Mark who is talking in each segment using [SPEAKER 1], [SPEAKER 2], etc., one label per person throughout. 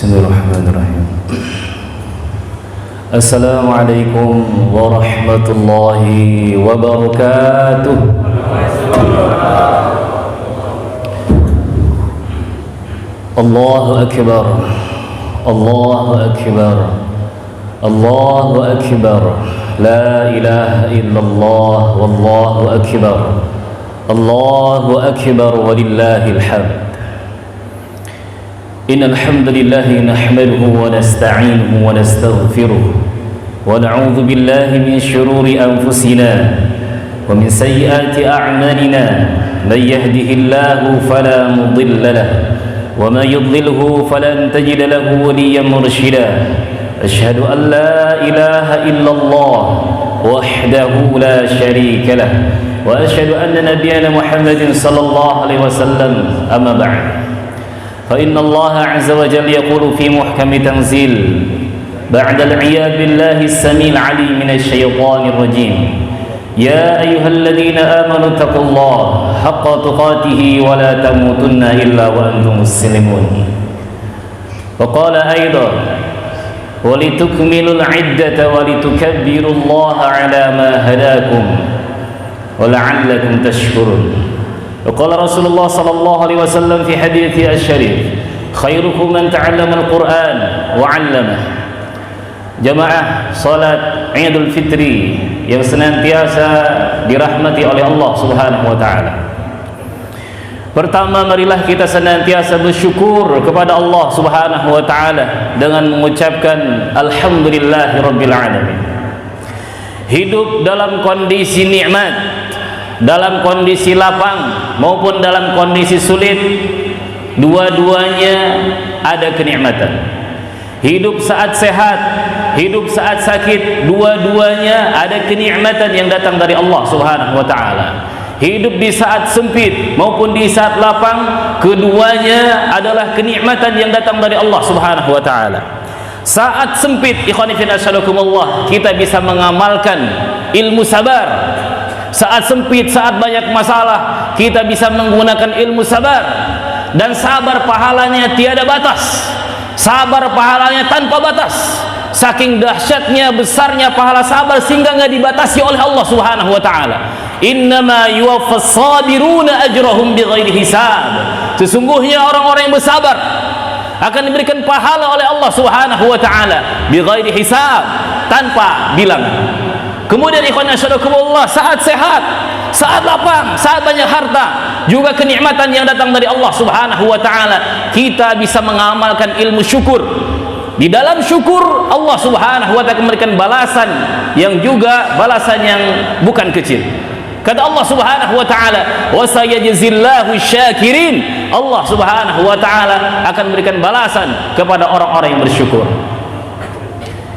[SPEAKER 1] Bismillahirrahmanirrahim. Assalamualaikum warahmatullahi wabarakatuh. Allahu akbar. Allahu akbar. Allahu akbar. La ilaha illallah wallahu akbar. Allahu akbar walillahil hamd. إن الحمد لله نحمده ونستعينه ونستغفره ونعوذ بالله من شرور أنفسنا ومن سيئات أعمالنا من يهده الله فلا مضل له وما يضلله فلن تجد له وليا مرشدا أشهد أن لا إله إلا الله وحده لا شريك له وأشهد أن نبينا محمد صلى الله عليه وسلم أما بعد فإن الله عز وجل يقول في محكم تنزيل بعد العياذ بالله السميع العليم من الشيطان الرجيم يا أيها الذين آمنوا اتقوا الله حق تقاته ولا تموتن إلا وأنتم مسلمون وقال أيضا ولتكملوا العدة ولتكبروا الله على ما هداكم ولعلكم تشكرون وقال رسول الله صلى الله عليه وسلم في حديثه الشريف خيركم من تعلم القرآن وعلمه. Jamaah salat Idul Fitri yang senantiasa dirahmati oleh Allah Subhanahu wa taala. Pertama, marilah kita senantiasa bersyukur kepada Allah Subhanahu wa taala dengan mengucapkan alhamdulillahirabbil alamin. Hidup dalam kondisi nikmat, dalam kondisi lapang maupun dalam kondisi sulit, dua-duanya ada kenikmatan. Hidup saat sehat, hidup saat sakit, dua-duanya ada kenikmatan yang datang dari Allah Subhanahu wa taala. Hidup di saat sempit maupun di saat lapang, keduanya adalah kenikmatan yang datang dari Allah Subhanahu wa taala. Saat sempit, ikhwani fillah asyhadakumullah, kita bisa mengamalkan ilmu sabar. Saat sempit, saat banyak masalah, kita bisa menggunakan ilmu sabar. Dan sabar pahalanya tiada batas. Sabar pahalanya tanpa batas. Saking dahsyatnya, besarnya pahala sabar sehingga nggak dibatasi oleh Allah Subhanahu wa taala. Innama yuwaffas sabiruna ajrahum bighairi hisab. Sesungguhnya orang-orang yang bersabar akan diberikan pahala oleh Allah Subhanahu wa taala bighairi hisab, tanpa bilangan. Kemudian ikhwan asyhadakumullah, saat sehat, saat lapang, saat banyak harta, juga kenikmatan yang datang dari Allah Subhanahu wa taala. Kita bisa mengamalkan ilmu syukur. Di dalam syukur, Allah Subhanahu wa taala memberikan balasan yang juga balasan yang bukan kecil. Kata Allah Subhanahu wa taala, "Wa sayajzillahu syakirin." Allah Subhanahu wa taala akan memberikan balasan kepada orang-orang yang bersyukur.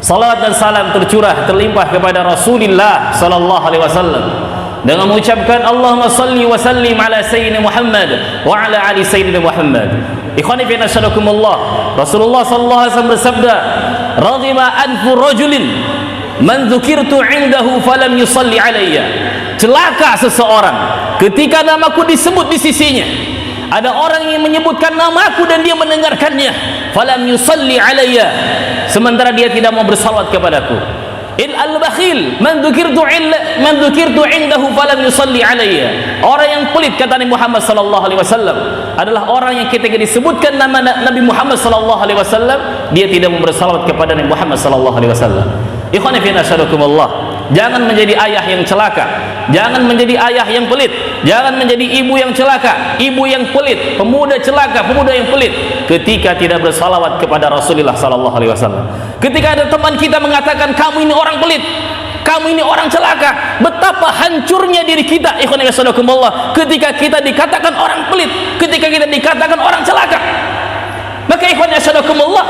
[SPEAKER 1] Salawat dan salam tercurah terlimpah kepada Rasulullah sallallahu alaihi wasallam dengan mengucapkan Allahumma salli wa sallim ala sayyidina Muhammad wa ala ali sayyidina Muhammad. Ikhwani fi nasyarakumullah, Rasulullah sallallahu alaihi wasallam bersabda, "Radima anfu rajulin man dzukirtu 'indahu falam yusalli alayya." Celaka seseorang ketika namaku disebut di sisinya. Ada orang yang menyebutkan namaku dan dia mendengarkannya, falam yusalli alayya, sementara dia tidak mau bersalawat kepadaku. Al-bakhil man dzukirtu indahu falam yusalli alayya. Orang yang pelit, kata Nabi Muhammad sallallahu alaihi wasallam, adalah orang yang ketika disebutkan nama Nabi Muhammad sallallahu alaihi wasallam, dia tidak mau bersalawat kepada Nabi Muhammad sallallahu alaihi wasallam. Ikhwan fillah asyhadakumullah, jangan menjadi ayah yang celaka, jangan menjadi ayah yang pelit, jangan menjadi ibu yang celaka, ibu yang pelit, pemuda celaka, pemuda yang pelit ketika tidak bersalawat kepada Rasulullah sallallahu alaihi wasallam. Ketika ada teman kita mengatakan kamu ini orang pelit, kamu ini orang celaka, betapa hancurnya diri kita ikhwan fillah ketika kita dikatakan orang pelit, ketika kita dikatakan orang celaka. Maka ikhwan fillah,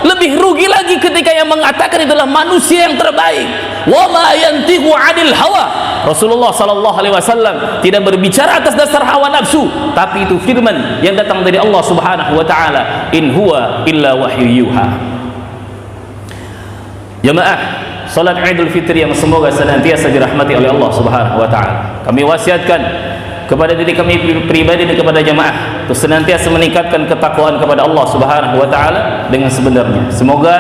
[SPEAKER 1] lebih rugi lagi ketika yang mengatakan itulah manusia yang terbaik. Wa ma yantiqu 'anil hawa. Rasulullah sallallahu alaihi wasallam tidak berbicara atas dasar hawa nafsu, tapi itu firman yang datang dari Allah Subhanahu wa taala, in huwa illa wahyu yuha. Jamaah salat Idul Fitri yang semoga senantiasa dirahmati oleh Allah Subhanahu wa taala. Kami wasiatkan kepada diri kami pribadi dan kepada jamaah untuk senantiasa meningkatkan ketakwaan kepada Allah Subhanahu wa taala dengan sebenarnya. Semoga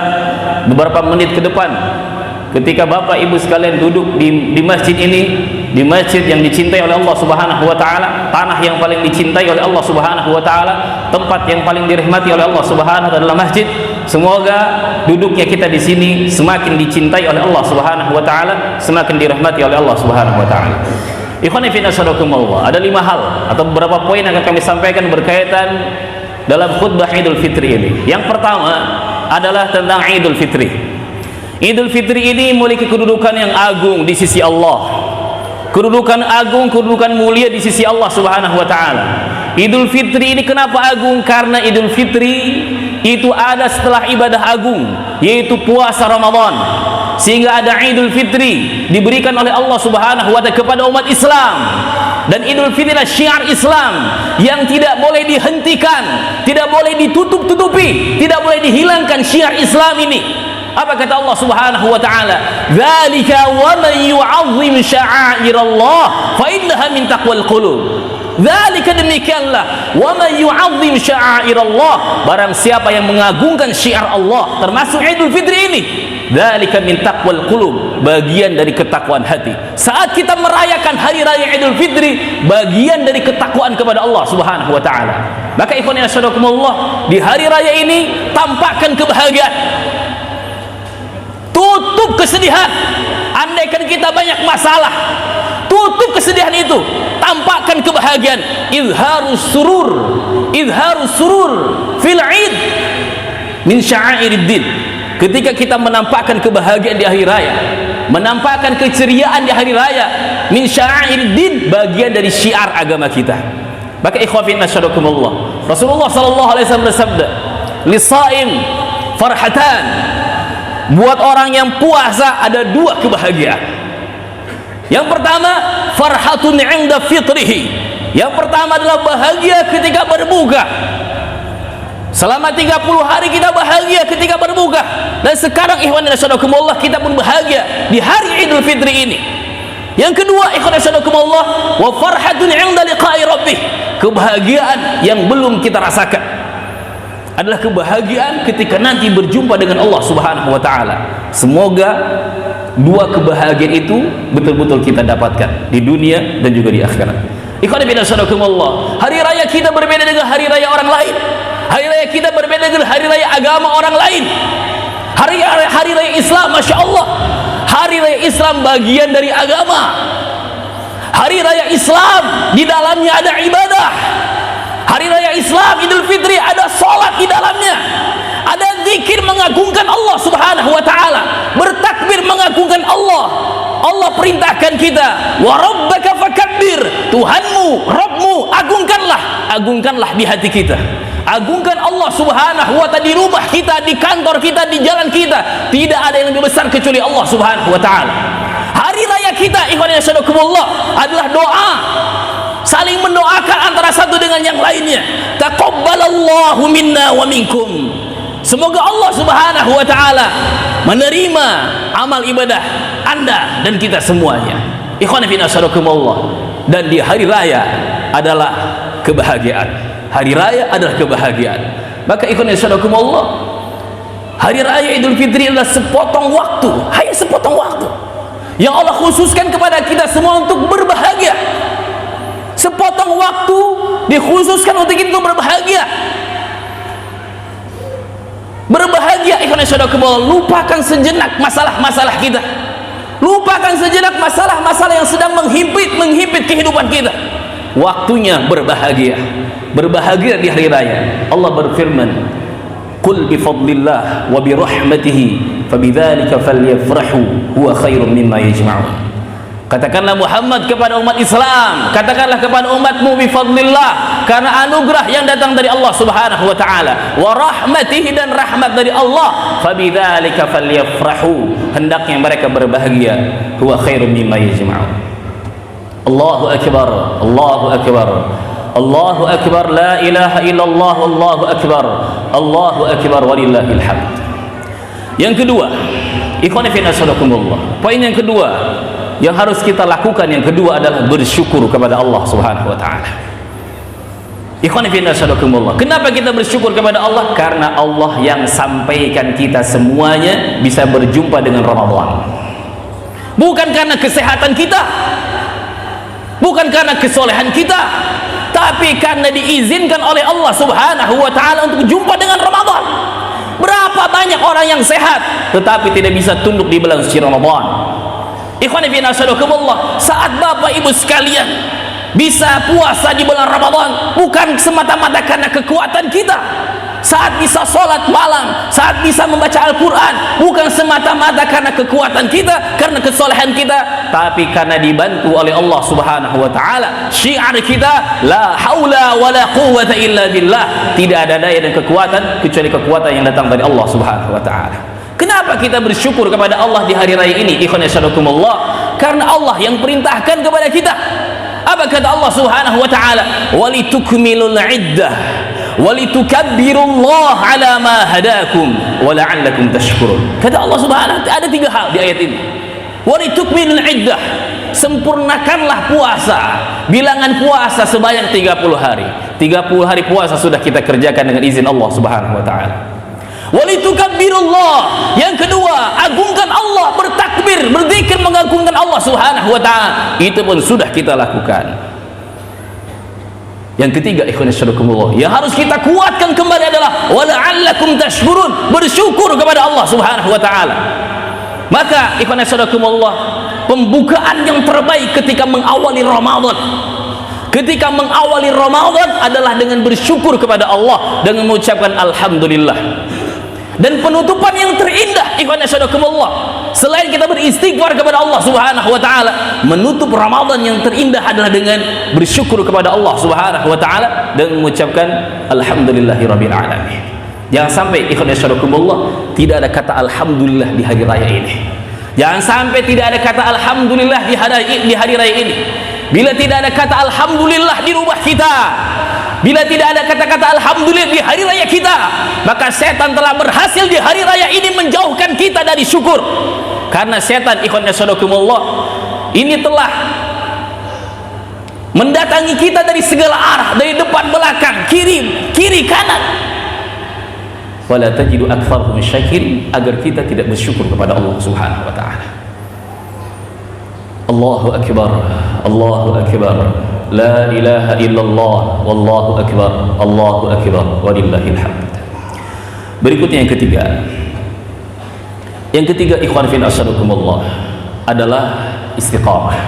[SPEAKER 1] beberapa menit ke depan ketika Bapak Ibu sekalian duduk di masjid ini, di masjid yang dicintai oleh Allah Subhanahu wa taala, tanah yang paling dicintai oleh Allah Subhanahu wa taala, tempat yang paling dirahmati oleh Allah Subhanahu wa taala adalah masjid. Semoga duduknya kita di sini semakin dicintai oleh Allah Subhanahu wa taala, semakin dirahmati oleh Allah Subhanahu wa taala. Ikhwani fi nasarakumullah, ada 5 hal atau beberapa poin yang akan kami sampaikan berkaitan dalam khutbah Idul Fitri ini. Yang pertama adalah tentang Idul Fitri. Idul Fitri ini memiliki kedudukan yang agung di sisi Allah. Kedudukan agung, kedudukan mulia di sisi Allah Subhanahu wa taala. Idul Fitri ini kenapa agung? Karena Idul Fitri itu ada setelah ibadah agung, yaitu puasa Ramadan. Sehingga ada Idul Fitri diberikan oleh Allah Subhanahu wa taala kepada umat Islam. Dan Idul Fitri adalah syiar Islam yang tidak boleh dihentikan, tidak boleh ditutup-tutupi, tidak boleh dihilangkan syiar Islam ini. Apa kata Allah Subhanahu wa taala? "Dzalika wa man yu'azzim sya'airallah fa innaha min taqwal qulub." Dzalika, demikianlah, wa man yu'azzim sya'airallah, barang siapa yang mengagungkan syiar Allah termasuk Idul Fitri ini, dzalika min taqwal qulub, bagian dari ketakwaan hati. Saat kita merayakan hari raya Idul Fitri, bagian dari ketakwaan kepada Allah Subhanahu wa taala. Maka ikhwan fillah, di hari raya ini tampakkan kebahagiaan, tutup kesedihan. Andaikan kita banyak masalah, tutup kesedihan itu, tampakkan kebahagiaan. Izharus surur fil id min sya'airiddin. Ketika kita menampakkan kebahagiaan di hari raya, menampakkan keceriaan di hari raya, min sya'airiddin, bagian dari syiar agama kita. Maka ikhwafin nasyarakumullah, Rasulullah sallallahu alaihi wasallam bersabda, "Lisaim farhatan." Buat orang yang puasa ada 2 kebahagiaan. Yang pertama, farhatun 'inda fitrihi. Yang pertama adalah bahagia ketika berbuka. Selama 30 hari kita bahagia ketika berbuka. Dan sekarang ikhwan nasyarakumullah, kita pun bahagia di hari Idul Fitri ini. Yang kedua, ikhwan nasyarakumullah, wa farhatun 'inda liqa'i rabbih. Kebahagiaan yang belum kita rasakan adalah kebahagiaan ketika nanti berjumpa dengan Allah Subhanahu wa taala. Semoga 2 kebahagiaan itu betul-betul kita dapatkan di dunia dan juga di akhirat. Ikhwan fillah, hari raya kita berbeda dengan hari raya orang lain. Hari raya kita berbeda dengan hari raya agama orang lain. Hari raya Islam, Masya Allah, hari raya Islam bagian dari agama. Hari raya Islam di dalamnya ada ibadah. Hari raya Islam Idul Fitri ada salat di dalamnya, ada zikir mengagungkan Allah Subhanahu wa taala, bertakbir mengagungkan Allah. Allah perintahkan kita, wa rabbaka fakabbir, Tuhanmu, Rabbmu, agungkanlah di hati kita. Agungkan Allah Subhanahu wa taala di rumah kita, di kantor kita, di jalan kita. Tidak ada yang lebih besar kecuali Allah Subhanahu wa taala. Hari raya kita ikhwan fillah adalah doa, saling mendoakan antara satu dengan yang lainnya. Taqabbalallahu minna wa minkum. Semoga Allah Subhanahu wa taala menerima amal ibadah Anda dan kita semuanya. Ikhwan fillah, dan di hari raya adalah kebahagiaan. Hari raya adalah kebahagiaan. Maka ikhwan fillah, hari raya Idul Fitri adalah sepotong waktu, hanya sepotong waktu yang Allah khususkan kepada kita semua untuk berbahagia. Sepotong waktu dikhususkan untuk kita berbahagia. Berbahagia ikhwan fillah, lupakan sejenak masalah-masalah kita. Lupakan sejenak masalah-masalah yang sedang menghimpit kehidupan kita. Waktunya berbahagia. Berbahagia di hari raya. Allah berfirman, "Qul bi fadlillah wa bi rahmatihi fabidzalika falyafrahu huwa khairum mimma yajma'un." Katakanlah Muhammad kepada umat Islam, katakanlah kepada umatmu, bi fadlillah, karena anugerah yang datang dari Allah Subhanahu wa taala, wa rahmatihi, dan rahmat dari Allah, fabidzalika falyafrahu, hendaknya mereka berbahagia, huwa khairum mimma yajma'un. Allahu akbar, Allahu akbar, Allahu akbar, la ilaha illallah, Allahu akbar, Allahu akbar, walillahil hamd. Yang kedua, ikhwan fillah, poin yang kedua yang harus kita lakukan, yang kedua adalah bersyukur kepada Allah Subhanahu wa taala. Ikhwan fillah sadaqakumullah. Kenapa kita bersyukur kepada Allah? Karena Allah yang sampaikan kita semuanya bisa berjumpa dengan Ramadan. Bukan karena kesehatan kita, bukan karena kesolehan kita, tapi karena diizinkan oleh Allah Subhanahu wa taala untuk jumpa dengan Ramadan. Berapa banyak orang yang sehat tetapi tidak bisa tunduk di bulan suci Ramadan. Ikhwan fillah sadaqakumullah, saat Bapak Ibu sekalian bisa puasa di bulan Ramadan bukan semata-mata karena kekuatan kita, saat bisa sholat malam, saat bisa membaca Al-Quran bukan semata-mata karena kekuatan kita, karena kesolehan kita, tapi karena dibantu oleh Allah Subhanahu wa taala. Syiar kita la haula wala quwwata illa billah, tidak ada daya dan kekuatan kecuali kekuatan yang datang dari Allah Subhanahu wa taala. Kenapa kita bersyukur kepada Allah di hari raya ini? Ikhwan fillah, karena Allah yang perintahkan kepada kita. Apa kata Allah Subhanahu wa taala? Walitukmilul iddah walitukabbirullaha ala ma hadakum wa la'allakum tashkurun. Kata Allah Subhanahu wa taala, ada 3 hal di ayat ini. Walitukmilul iddah, sempurnakanlah puasa, bilangan puasa sebanyak 30 hari. 30 hari puasa sudah kita kerjakan dengan izin Allah Subhanahu wa taala. Walitukabbirullah, yang kedua, agungkan Allah, bertakbir, berzikir mengagungkan Allah Subhanahu wa taala. Itu pun sudah kita lakukan. Yang ketiga, ikhwan fillah, yang harus kita kuatkan kembali adalah wala'allakum tashkurun, bersyukur kepada Allah Subhanahu wa taala. Maka ikhwan fillah, pembukaan yang terbaik ketika mengawali Ramadan, ketika mengawali Ramadan adalah dengan bersyukur kepada Allah, dengan mengucapkan alhamdulillah. Dan penutupan yang terindah, ikhwan fillah, selain kita beristighfar kepada Allah Subhanahu wa taala, menutup Ramadan yang terindah adalah dengan bersyukur kepada Allah Subhanahu wa taala dan mengucapkan alhamdulillahirabbil alamin. Jangan sampai ikhwan fillah tidak ada kata alhamdulillah di hari raya ini. Jangan sampai tidak ada kata alhamdulillah di hari raya ini. Bila tidak ada kata alhamdulillah di rumah kita, bila tidak ada kata-kata alhamdulillah di hari raya kita, maka setan telah berhasil di hari raya ini menjauhkan kita dari syukur. Karena setan, ikhwan fillah, ini telah mendatangi kita dari segala arah, dari depan belakang, kiri kanan. Wala tajidu aktsarahum syakirin, agar kita tidak bersyukur kepada Allah Subhanahu wa taala. Allahu akbar, Allahu akbar, la ilaha illallah, wallahu akbar, Allahu akbar, walillahil hamd. Berikutnya yang ketiga. Yang ketiga, ikhwan fillah adalah istiqamah.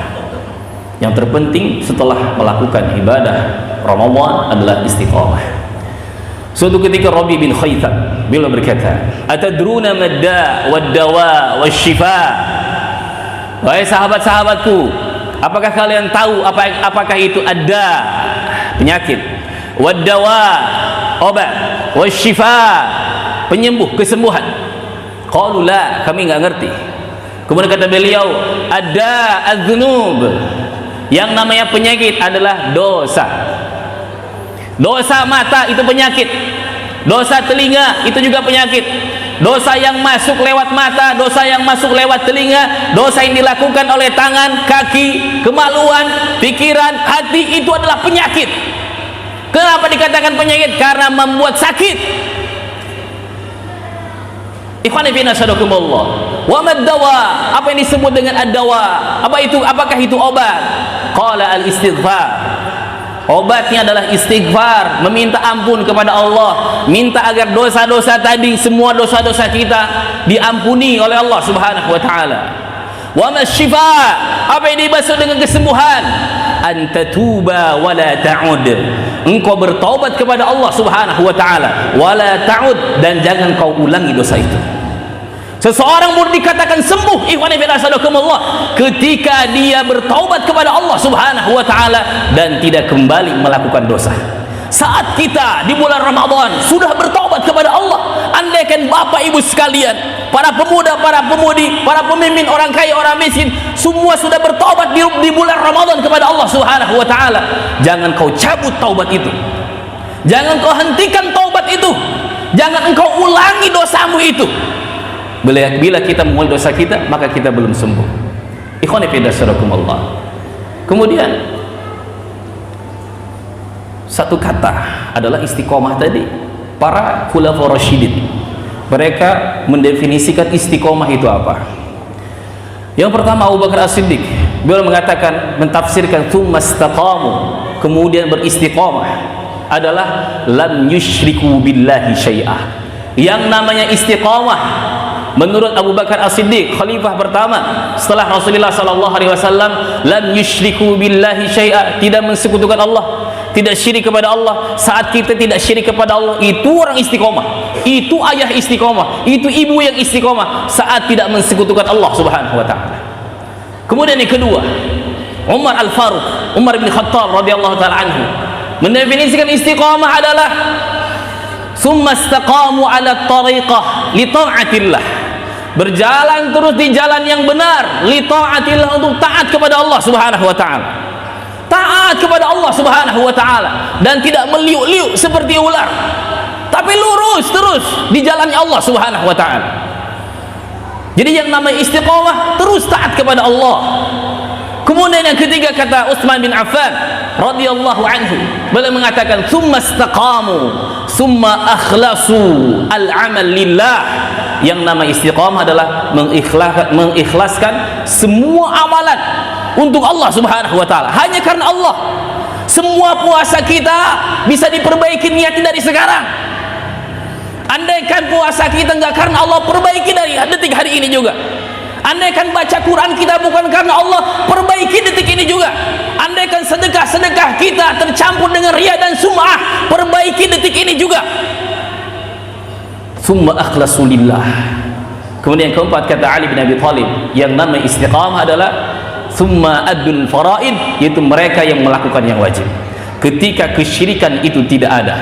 [SPEAKER 1] Yang terpenting setelah melakukan ibadah Ramadan adalah istiqamah. Suatu ketika Rabi bin Khaytham beliau berkata, "Atadruna madda wad-dawa wasyifa?" Wahai sahabat-sahabatku, apakah kalian tahu apakah itu ada penyakit, wad-dawa obat, wasyifa penyembuh, kesembuhan? Qalu la, kami enggak ngerti. Kemudian kata beliau, ada az-dzunub, yang namanya penyakit adalah dosa. Dosa mata itu penyakit, dosa telinga itu juga penyakit. Dosa yang masuk lewat mata, dosa yang masuk lewat telinga, dosa yang dilakukan oleh tangan, kaki, kemaluan, pikiran, hati, itu adalah penyakit. Kenapa dikatakan penyakit? Karena membuat sakit. Ikhwan fillah sadaqakumullah. Wa mad-dawa, apa yang disebut dengan ad-dawa? Apakah itu obat? Qala al-istighfar. Obatnya adalah istighfar, meminta ampun kepada Allah, minta agar dosa-dosa tadi, semua dosa-dosa kita diampuni oleh Allah Subhanahu wa taala. Wa masyifa, apa yang dimaksud dengan kesembuhan? Antatuba wala ta'ud, engkau bertaubat kepada Allah Subhanahu wa taala, wala ta'ud, dan jangan kau ulangi dosa itu. Seseorang boleh dikatakan sembuh, ikhwan fillah sadaqakumullah, ketika dia bertaubat kepada Allah Subhanahu wa taala dan tidak kembali melakukan dosa. Saat kita di bulan Ramadan sudah bertaubat kepada Allah, andaikan Bapak Ibu sekalian, para pemuda, para pemudi, para pemimpin, orang kaya, orang miskin, semua sudah bertaubat di bulan Ramadan kepada Allah Subhanahu wa taala, jangan kau cabut taubat itu. Jangan kau hentikan taubat itu. Jangan engkau ulangi dosamu itu. Bila kita mengulangi dosa kita, maka kita belum sembuh. Ikhwan fillah sadaqakumullah. Kemudian satu kata adalah istiqomah tadi. Para khulafaur rasyidin mereka mendefinisikan istiqomah itu apa. Yang pertama Abu Bakar As-Siddiq, beliau mengatakan, mentafsirkan tsumma istaqamu, kemudian beristiqomah adalah lam yusyriku billahi syai'ah. Yang namanya istiqomah menurut Abu Bakar As-Siddiq, khalifah pertama setelah Rasulullah sallallahu alaihi wasallam, lam yusyriku billahi syai'a, tidak mensekutukan Allah, tidak syirik kepada Allah. Saat kita tidak syirik kepada Allah, itu orang istiqomah, itu ayah istiqomah, itu ibu yang istiqomah, saat tidak mensekutukan Allah Subhanahu wa taala. Kemudian yang kedua, Umar Al-Faruq, Umar bin Khattab radhiyallahu taala anhu, mendefinisikan istiqomah adalah summa istaqamu ala tariqah li ta'atillah, berjalan terus di jalan yang benar, li ta'atillah, untuk taat kepada Allah Subhanahu wa taala, taat kepada Allah Subhanahu wa taala, dan tidak meliuk-liuk seperti ular, tapi lurus terus di jalannya Allah Subhanahu wa taala. Jadi yang namanya istiqomah terus taat kepada Allah. Kemudian yang ketiga kata Utsman bin Affan radhiyallahu anhu, beliau mengatakan tsumma istaqamu tsumma akhlasu al-amal lillah. Yang nama istiqamah adalah mengikhlaskan semua amalan untuk Allah Subhanahu wa taala, hanya karena Allah. Semua puasa kita bisa diperbaiki niatnya dari sekarang. Andaikan puasa kita enggak karena Allah, perbaiki dari detik hari ini juga. Andaikan baca Quran kita bukan karena Allah, perbaiki detik ini juga. Andaikan sedekah-sedekah kita tercampur dengan riya dan sum'ah, perbaiki detik ini juga. Summa akhlasu lillah. Kemudian yang keempat kata Ali bin Abi Thalib, yang nama istiqamah adalah summa adul faraid, yaitu mereka yang melakukan yang wajib. Ketika kesyirikan itu tidak ada,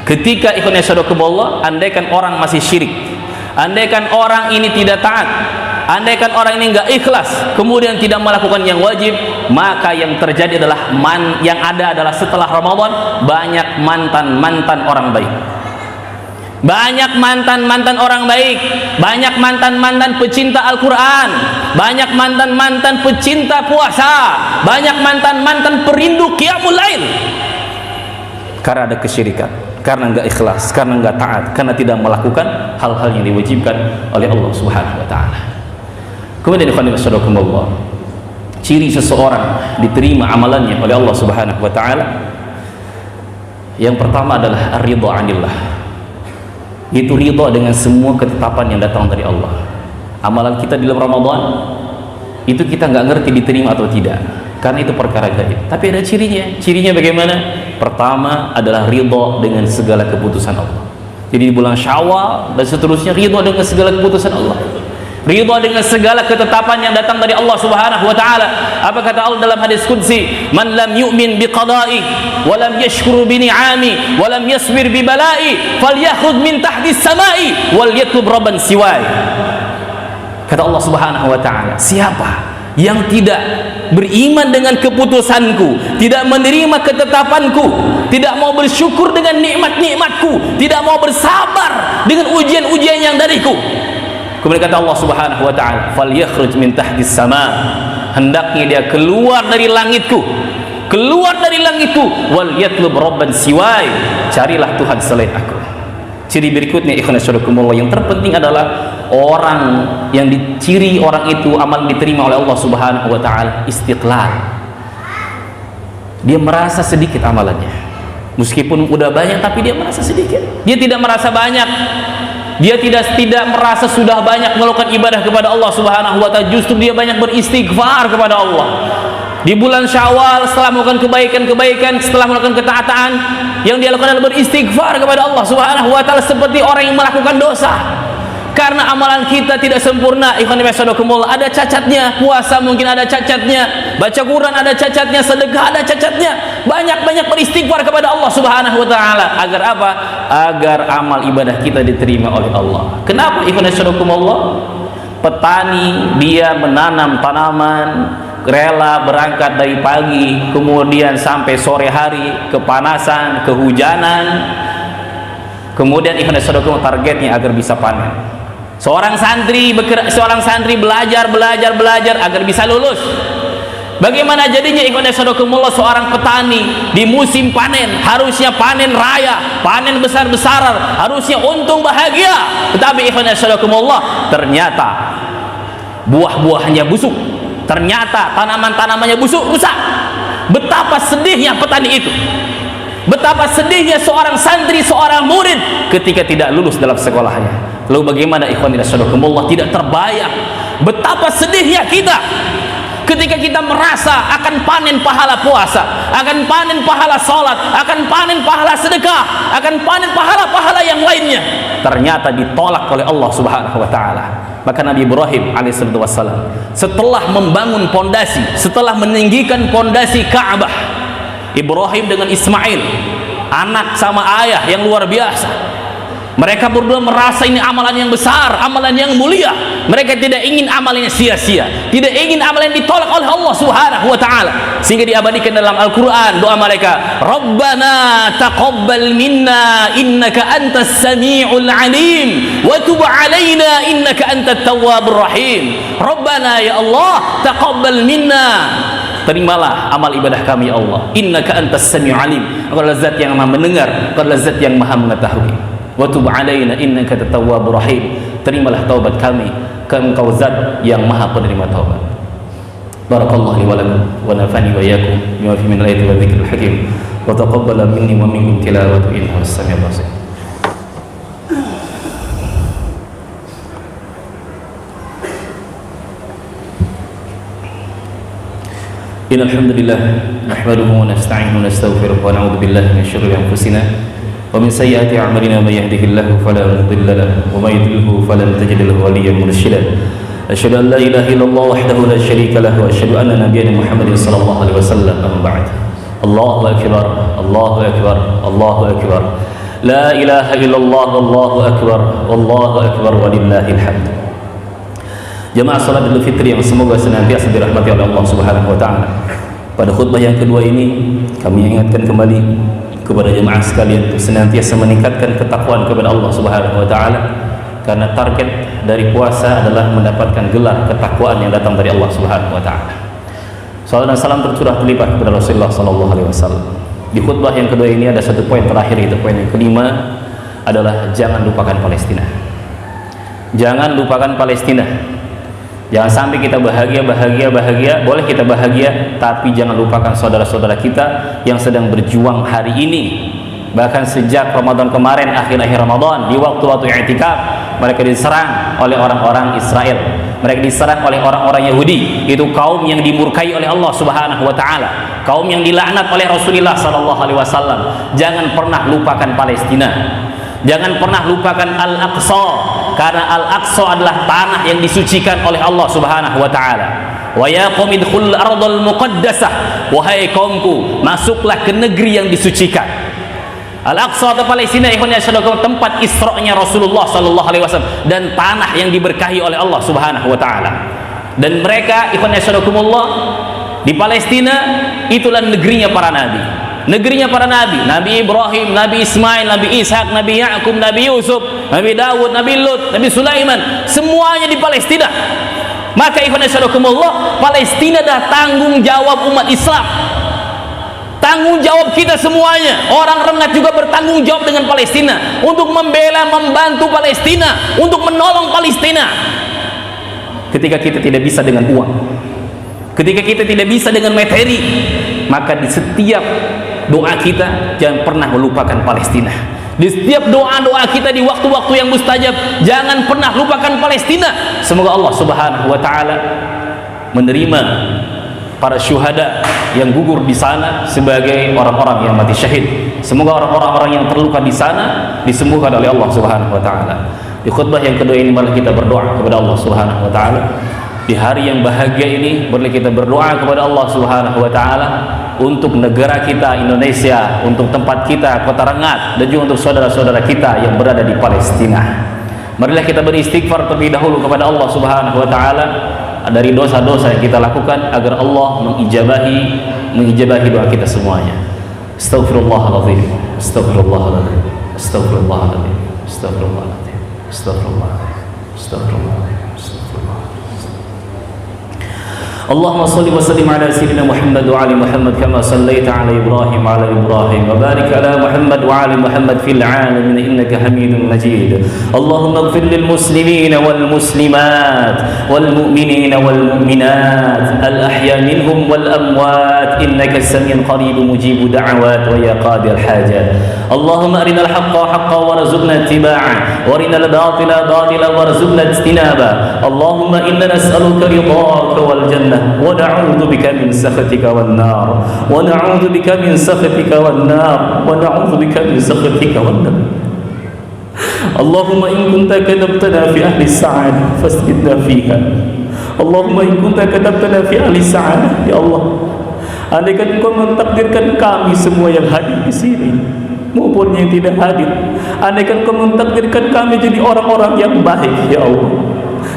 [SPEAKER 1] ketika ikhwan fillah, andaikan orang masih syirik, andaikan orang ini tidak taat, andaikan orang ini enggak ikhlas, kemudian tidak melakukan yang wajib, maka yang terjadi adalah yang ada adalah setelah Ramadan banyak mantan-mantan orang baik. Banyak mantan-mantan orang baik, banyak mantan-mantan pecinta Al-Quran, banyak mantan-mantan pecinta puasa, banyak mantan-mantan perindu qiyamul lail, karena ada kesyirikan, karena enggak ikhlas, karena enggak taat, karena tidak melakukan hal-hal yang diwajibkan oleh Allah Subhanahu wa taala. Kemudian ikhwanillah, ciri seseorang diterima amalannya oleh Allah Subhanahu wa taala, yang pertama adalah ar-ridha 'anillah, itu ridha dengan semua ketetapan yang datang dari Allah. Amalan kita di dalam Ramadan itu kita nggak ngerti diterima atau tidak, karena itu perkara gaib. Tapi ada cirinya. Cirinya bagaimana? Pertama adalah ridha dengan segala keputusan Allah. Jadi di bulan Syawal dan seterusnya, ridha dengan segala keputusan Allah, ridha dengan segala ketetapan yang datang dari Allah Subhanahu wa taala. Apa kata Allah dalam hadis qudsi? Man lam yu'min bi qada'i wa lam yashkur bi ni'ami wa lam yasbir bi bala'i falyakhudh min tahti as-sama'i wal yatlub rabban siwai. Kata Allah Subhanahu wa taala, siapa yang tidak beriman dengan keputusanku, tidak menerima ketetapanku, tidak mau bersyukur dengan nikmat-nikmatku, tidak mau bersabar dengan ujian-ujian yang dariku, kemudian kata Allah Subhanahu wa taala, falyakhruj min tahtis sama, hendaknya dia keluar dari langitku, keluar dari langitku, wal yatlub rabban siwai, carilah Tuhan selain aku. Ciri berikutnya ikhwan fillah yang terpenting adalah orang yang diciri orang itu amal diterima oleh Allah Subhanahu wa taala, istiqlal. Dia merasa sedikit amalannya, meskipun udah banyak tapi dia merasa sedikit. Dia tidak merasa banyak, dia tidak merasa sudah banyak melakukan ibadah kepada Allah Subhanahu wa taala, justru dia banyak beristighfar kepada Allah. Di bulan Syawal setelah melakukan kebaikan-kebaikan, setelah melakukan ketaatan, yang dia lakukan adalah beristighfar kepada Allah Subhanahu wa taala seperti orang yang melakukan dosa. Karena amalan kita tidak sempurna, ikhwan fillah, ada cacatnya. Puasa mungkin ada cacatnya, baca Quran ada cacatnya, sedekah ada cacatnya. Banyak-banyak beristighfar kepada Allah Subhanahu wa taala. Agar apa? Agar amal ibadah kita diterima oleh Allah. Kenapa ikhwan fillah? Petani dia menanam tanaman, rela berangkat dari pagi kemudian sampai sore hari, kepanasan, kehujanan, kemudian ikhwan fillah targetnya agar bisa panen. Seorang santri belajar agar bisa lulus. Bagaimana jadinya ikhwan fillah seorang petani di musim panen, harusnya panen raya, panen besar-besaran, harusnya untung bahagia, tetapi ikhwan fillah ternyata buah-buahnya busuk, ternyata tanaman-tanamannya busuk, rusak. Betapa sedihnya petani itu, betapa sedihnya seorang santri, seorang murid ketika tidak lulus dalam sekolahnya. Lalu bagaimana ikhwan fillah tidak terbayang betapa sedihnya kita ketika kita merasa akan panen pahala puasa, akan panen pahala salat, akan panen pahala sedekah, akan panen pahala-pahala yang lainnya, ternyata ditolak oleh Allah Subhanahu wa taala. Maka Nabi Ibrahim alaihissalam setelah membangun pondasi, setelah meninggikan pondasi Ka'bah, Ibrahim dengan Ismail, anak sama ayah yang luar biasa, mereka berdua merasa ini amalan yang besar, amalan yang mulia. Mereka tidak ingin amalnya sia-sia, tidak ingin amalan ditolak oleh Allah Subhanahu wa taala. Sehingga diabadikan dalam Al-Qur'an doa mereka, "Rabbana taqabbal minna innaka antas samiul alim wa tub 'alaina innaka antat tawwabur rahim." Rabbana ya Allah, taqabbal minna, terimalah amal ibadah kami ya Allah. Innaka antas samiul alim, Engkau adalah zat yang Maha mendengar, Engkau adalah zat yang Maha mengetahui. Wa tub 'alaina innaka antat tawwabur rahim, terimalah taubat kami, Engkau zat yang Maha penerima taubat. Barakallahu li wa lakum wa nafani wa iyyakum bima fi min al-ayati wa dzikril hakim wa taqabbala minni wa minkum tilawatu innahu as-sami'ul basir. Innal hamdalillah nahmaduhu wa nasta'inuhu wa nastaghfiruh wa na'udzu billahi min shururi anfusina wa min sayyiati a'malina may yahdihillahu fala mudilla lahu wa may yudlilhu falan tajida lahu waliyyan mursyida. Asyhadu an la ilaha illallah wahdahu la syarika lahu wa asyhadu anna nabiyyana Muhammadin sallallahu alaihi wasallam. Amma ba'd. Allahu akbar, Allahu akbar, Allahu akbar. La ilaha illallah, Allahu akbar, Allahu akbar walillahil hamd. Jemaah salat Idul Fitri yang semoga senantiasa dirahmati oleh Allah Subhanahu wa taala. Pada khutbah yang kedua ini kami ingatkan kembali kepada jemaah sekalian untuk senantiasa meningkatkan ketakwaan kepada Allah Subhanahu wa taala, karena target dari puasa adalah mendapatkan gelar ketakwaan yang datang dari Allah Subhanahu wa taala. Salawat dan salam tercurah terlimpah kepada Rasulullah sallallahu alaihi wasallam. Di khutbah yang kedua ini ada satu poin terakhir, itu poin yang kelima adalah jangan lupakan Palestina. Jangan lupakan Palestina. Jangan sampai kita bahagia, boleh kita bahagia, tapi jangan lupakan saudara-saudara kita yang sedang berjuang hari ini. Bahkan sejak Ramadan kemarin, akhir-akhir Ramadan, di waktu-waktu i'tikaf, mereka diserang oleh orang-orang Israel, mereka diserang oleh orang-orang Yahudi. Itu kaum yang dimurkai oleh Allah Subhanahu wa taala, kaum yang dilaknat oleh Rasulullah sallallahu alaihi wasallam. Jangan pernah lupakan Palestina. Jangan pernah lupakan Al-Aqsa, karena Al-Aqsa adalah tanah yang disucikan oleh Allah Subhanahu wa taala. Wa ya qaumi idkhulul ardal muqaddasah, wahai kaumku, masuklah ke negeri yang disucikan. Al-Aqsa atau Palestina, tempat Isra'nya Rasulullah sallallahu alaihi wasallam dan tanah yang diberkahi oleh Allah Subhanahu wa taala. Dan mereka di Palestina itulah negerinya para nabi. Negerinya para nabi, Nabi Ibrahim, Nabi Ismail, Nabi Ishak, Nabi Ya'qub, Nabi Yusuf, Nabi Dawud, Nabi Lut, Nabi Sulaiman, semuanya di Palestina. Maka Palestina adalah tanggung jawab umat Islam, tanggung jawab kita semuanya. Orang Rengat juga bertanggung jawab dengan Palestina, untuk membela, membantu Palestina, untuk menolong Palestina. Ketika kita tidak bisa dengan uang, ketika kita tidak bisa dengan materi, maka di setiap doa kita jangan pernah melupakan Palestina. Di setiap doa-doa kita di waktu-waktu yang mustajab, jangan pernah lupakan Palestina. Semoga Allah Subhanahu wa taala menerima para syuhada yang gugur di sana sebagai orang-orang yang mati syahid. Semoga orang-orang yang terluka di sana disembuhkan oleh Allah Subhanahu wa taala. Di khutbah yang kedua ini mari kita berdoa kepada Allah Subhanahu wa taala. Di hari yang bahagia ini boleh kita berdoa kepada Allah Subhanahu wa taala untuk negara kita Indonesia, untuk tempat kita Kota Rengat, dan juga untuk saudara-saudara kita yang berada di Palestina. Marilah kita beristighfar terlebih dahulu kepada Allah Subhanahu wa taala dari dosa-dosa yang kita lakukan, agar Allah mengijabahi doa kita semuanya. Astaghfirullahaladzim, astaghfirullahaladzim, astaghfirullahaladzim, astaghfirullahaladzim, astaghfirullahaladzim, astaghfirullahaladzim. اللهم صل وسلم على سيدنا محمد وعلى محمد كما صليت على إبراهيم وعلى إبراهيم وبارك على محمد وعلى محمد في العالمين إنك حميد مجيد اللهم اغفر للمسلمين والمسلمات والمؤمنين والمؤمنات الأحياء منهم والأموات إنك السميع قريب مجيب دعوات ويا قاضي الحاجات اللهم أرنا الحق حقا وارزقنا اتباعه وارنا الباطل باطلا وارزقنا اجتنابه اللهم إنا نسألك رضاك والجنة ونعوذ بك من سخطك والنار ونعوذ بك من سخطك والنار ونعوذ بك من سخطك والنار اللهم إن كنت كتبتنا في أهل السعادة فاسجدنا فيها اللهم إن كنت كتبتنا في أهل السعادة يا الله andaikan Engkau mentakdirkan kami semua yang hadir di sini maupun yang tidak hadir, andaikan Engkau mentakdirkan kami jadi orang-orang yang baik ya Allah,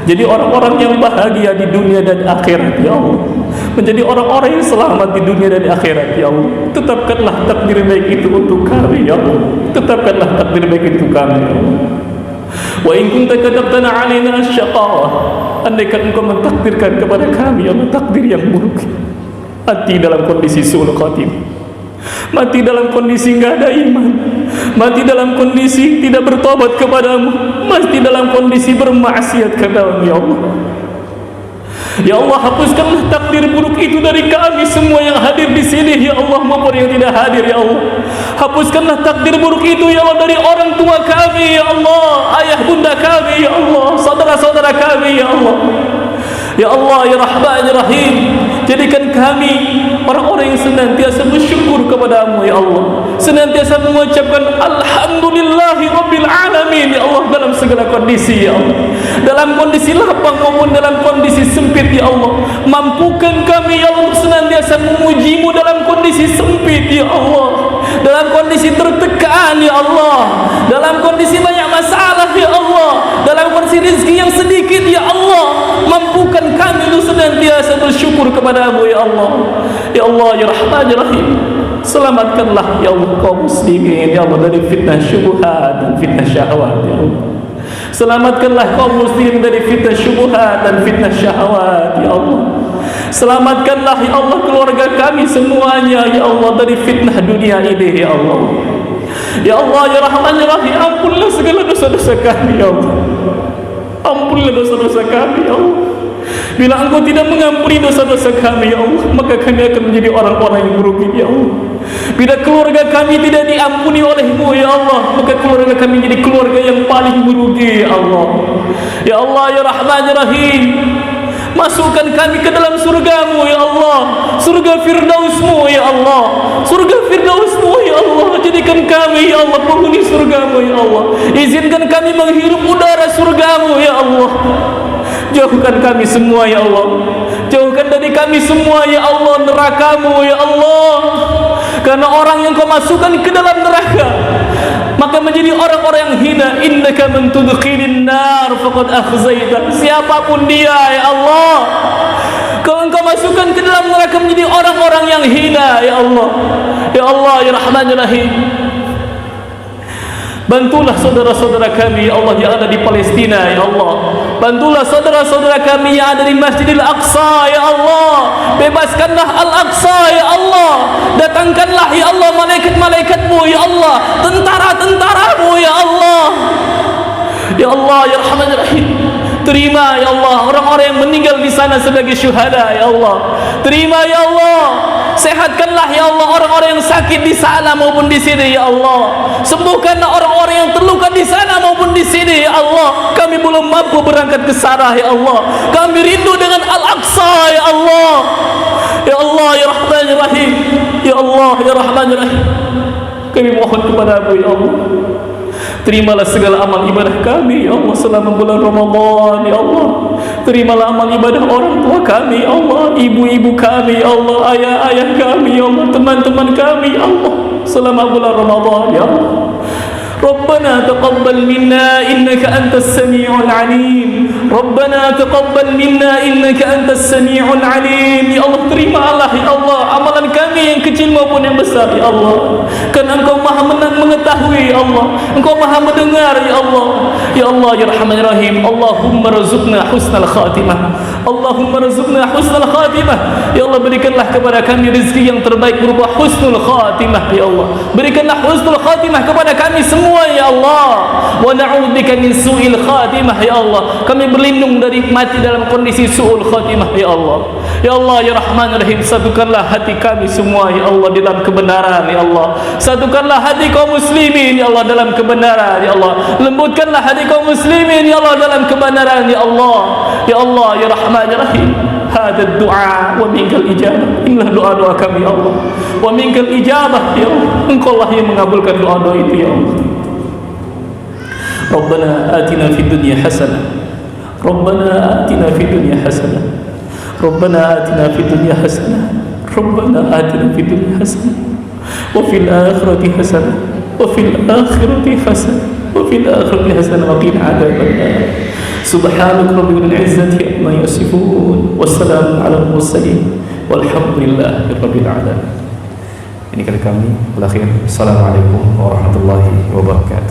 [SPEAKER 1] jadi orang-orang yang bahagia di dunia dan akhirat ya Allah, menjadi orang-orang yang selamat di dunia dan akhirat ya Allah, tetapkanlah takdir baik itu untuk kami ya Allah, tetapkanlah takdir baik itu kami ya Allah. Wa in kunta katabtana alaina asyaqawah, andaikan Engkau mentakdirkan kepada kami ya Allah takdir yang buruk, mati dalam kondisi su'ul khatimah, mati dalam kondisi enggak ada iman, mati dalam kondisi tidak bertobat kepadamu, mati dalam kondisi bermaksiat kepadamu ya Allah. Ya Allah, hapuskanlah takdir buruk itu dari kami semua yang hadir di sini ya Allah maupun yang tidak hadir ya Allah. Hapuskanlah takdir buruk itu ya Allah dari orang tua kami ya Allah, ayah bunda kami ya Allah, saudara-saudara kami ya Allah. Ya Allah ya Rahman ya Rahim, jadikan kami orang-orang yang senantiasa bersyukur kepadamu ya Allah, senantiasa mengucapkan Alhamdulillahi Rabbil Alamin ya Allah dalam segala kondisi ya Allah, dalam kondisi lapang maupun dalam kondisi sempit ya Allah. Mampukan kami ya Allah untuk senantiasa memujimu dalam kondisi sempit ya Allah, dalam kondisi tertekan ya Allah, dalam kondisi banyak masalah ya Allah, dalam kondisi rezeki yang sedikit ya Allah. Mampukan kami untuk senantiasa bersyukur kepadamu ya Allah. Ya Allah ya Rahman ya Rahim, selamatkanlah ya Allah kaum muslimin ya Allah dari fitnah syubhat dan fitnah syahwat ya Allah. Selamatkanlah kaum muslimin dari fitnah syubhat dan fitnah syahwat ya Allah. Selamatkanlah ya Allah keluarga kami semuanya ya Allah dari fitnah dunia ini ya Allah. Ya Allah ya Rahman ya Rahim, ampunlah segala dosa-dosa kami ya Allah, ampunlah dosa-dosa kami ya Allah. Bila Engkau tidak mengampuni dosa-dosa kami ya Allah, maka kami akan menjadi orang-orang yang merugi ya Allah. Bila keluarga kami tidak diampuni oleh-Mu ya Allah, maka keluarga kami menjadi keluarga yang paling merugi ya Allah. Ya Allah ya Rahman ya Rahim, masukkan kami ke dalam surga-Mu ya Allah, surga Firdaus-Mu ya Allah, surga Firdaus-Mu ya Allah. Jadikan kami ya Allah penghuni surga-Mu ya Allah, izinkan kami menghirup udara surga-Mu ya Allah. Jauhkan kami semua ya Allah, jauhkan dari kami semua ya Allah neraka-Mu ya Allah. Karena orang yang Kau masukkan ke dalam neraka maka menjadi orang-orang yang hina. Innaka man tudkhilin nar faqad akhzaita, siapapun dia ya Allah, kalau Engkau masukkan ke dalam neraka menjadi orang-orang yang hina ya Allah. Ya Allah ya Rahman ya Rahim, bantulah saudara-saudara kami ya Allah yang ada di Palestina ya Allah. Bantulah saudara-saudara kami yang ada di Masjidil Aqsa ya Allah. Bebaskanlah Al-Aqsa ya Allah. Datangkanlah ya Allah malaikat-malaikat-Mu ya Allah, tentara-tentara-Mu ya Allah. Ya Allah ya Rahman ya Rahim, terima ya Allah orang-orang yang meninggal di sana sebagai syuhada ya Allah. Terima ya Allah, sehatkanlah ya Allah orang-orang yang sakit di sana maupun di sini ya Allah. Sembuhkanlah orang-orang yang terluka di sana maupun di sini ya Allah. Kami belum mampu berangkat ke sana ya Allah, kami rindu dengan Al-Aqsa ya Allah. Ya Allah ya Rahman ya Rahim, ya Allah ya Rahman ya Rahim, kami mohon kepadamu ya Allah, terimalah segala amal ibadah kami ya Allah selama bulan Ramadan ya Allah. Terimalah amal ibadah orang tua kami ya Allah, ibu-ibu kami ya Allah, ayah-ayah kami ya Allah, teman-teman kami ya Allah selama bulan Ramadan ya Allah. ربنا تقبل منا إنك أنت السميع العليم ربنا تقبل منا إنك أنت السميع العليم. Ya Allah, terimalah ya Allah amalan kami yang kecil maupun yang besar ya Allah. karena Engkau maha mengetahui ya Allah, Engkau maha mendengar ya Allah. Ya Allah ya Rahman ya Rahim, Allahumma razuqna husnal khatimah, Allahumma razuqna husnal khatimah. Ya Allah, berikanlah kepada kami rezeki yang terbaik berupa husnul khatimah ya Allah. Berikanlah husnul khatimah kepada kami semua ya Allah. Wa na'udzubika min su'il khatimah ya Allah. Kami berlindung dari mati dalam kondisi su'ul khatimah ya Allah. Ya Allah ya Rahman ya Rahim, satukanlah hati kami semua ya Allah dalam kebenaran ya Allah. Satukanlah hati kaum muslimin ya Allah dalam kebenaran ya Allah. Lembutkanlah hati kaum muslimin ya Allah dalam kebenaran ya Allah. Ya Allah ya Rahman ya Rahim, hada doa wa minkal ijabah. Inilah doa-doa kami ya Allah. Wa minkal ijabah ya Allah. Engkau lah yang mengabulkan doa-doa itu ya Allah. Rabbana atina fid dunya hasanah. Rabbana atina fid dunya hasanah. Rabbana atina fid dunya hasanah. Rabbana atina fid dunya hasanah wa fil akhirati hasanah wa fil akhirati hasanah wa fil akhirati hasanah wa qina adzabannar. Subhanaka rabbil izzati amma yasifun, wassalamu ala mursalin, walhamdulillahi rabbil alamin. Ini kali kami berakhir. Assalamualaikum warahmatullahi wabarakatuh.